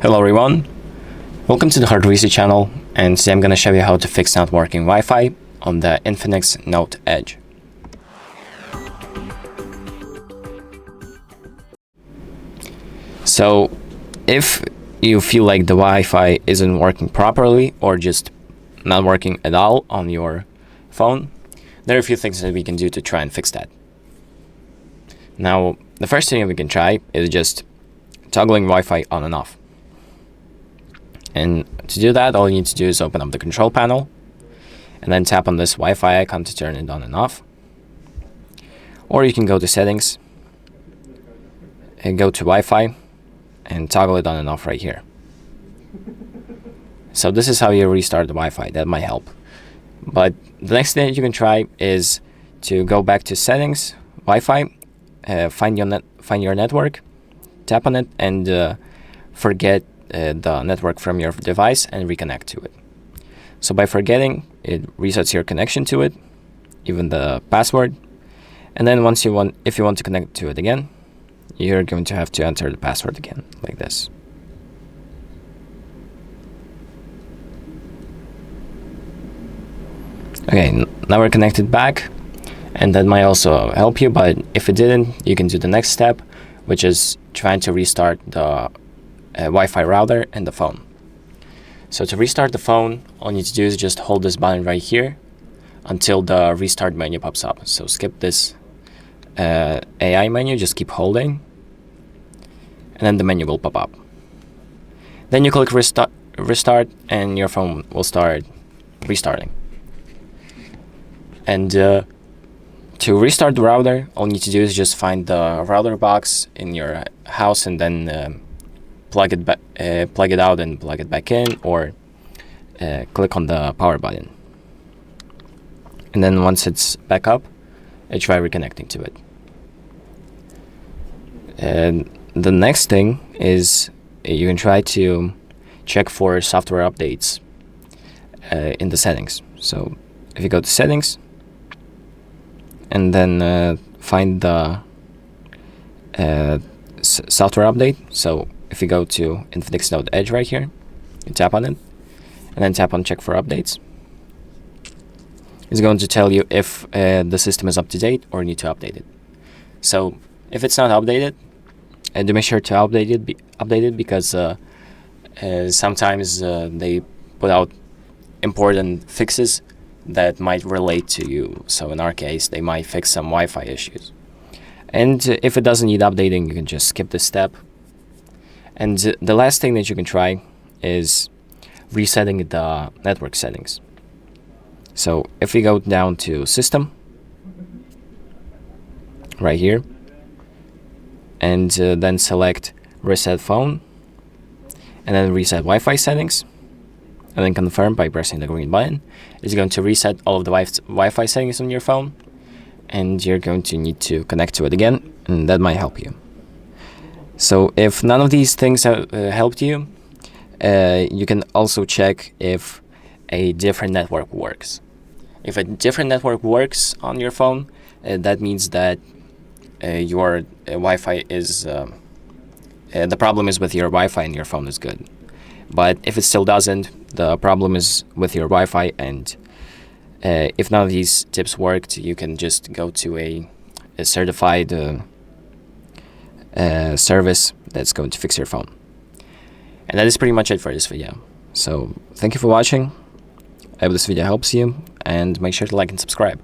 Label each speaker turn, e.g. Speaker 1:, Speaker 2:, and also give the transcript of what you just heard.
Speaker 1: Hello everyone, welcome to the HardReset channel, and today I'm going to show you how to fix not working Wi-Fi on the INFINIX Note Edge. So if you feel like the Wi-Fi isn't working properly or just not working at all on your phone, there are a few things that we can do to try and fix that. Now, the first thing we can try is just toggling Wi-Fi on and off. And to do that, all you need to do is open up the control panel and then tap on this Wi-Fi icon to turn it on and off. Or you can go to settings and go to Wi-Fi and toggle it on and off right here. So this is how you restart the Wi-Fi. That might help. But the next thing that you can try is to go back to settings, Wi-Fi, find your network, tap on it, and forget the network from your device and reconnect to it. So by forgetting, it resets your connection to it, even the password. And then if you want to connect to it again, you're going to have to enter the password again, like this. Okay, now we're connected back, and that might also help you, but if it didn't, you can do the next step, which is trying to restart the Wi-Fi router and the phone. So to restart the phone, all you need to do is just hold this button right here until the restart menu pops up. So skip this AI menu, just keep holding, and then the menu will pop up. Then you click restart and your phone will start restarting. And to restart the router, all you need to do is just find the router box in your house and then plug it out and plug it back in, or click on the power button. And then once it's back up, try reconnecting to it. And the next thing is you can try to check for software updates in the settings. So if you go to settings and then find the software update. So if you go to INFINIX Note Edge right here, you tap on it, and then tap on check for updates. It's going to tell you if the system is up to date or need to update it. So if it's not updated, do make sure to update it because sometimes they put out important fixes that might relate to you. So in our case, they might fix some Wi-Fi issues. And if it doesn't need updating, you can just skip this step. And the last thing that you can try is resetting the network settings. So if we go down to System, right here, and then select Reset Phone, and then Reset Wi-Fi Settings, and then confirm by pressing the green button, it's going to reset all of the Wi-Fi settings on your phone, and you're going to need to connect to it again, and that might help you. So if none of these things have helped you, you can also check if a different network works. If a different network works on your phone, that means that your Wi-Fi is, the problem is with your Wi-Fi and your phone is good. But if it still doesn't, the problem is with your Wi-Fi, and if none of these tips worked, you can just go to a certified service that's going to fix your phone. And that is pretty much it for this video. So thank you for watching. I hope this video helps you, and make sure to like and subscribe.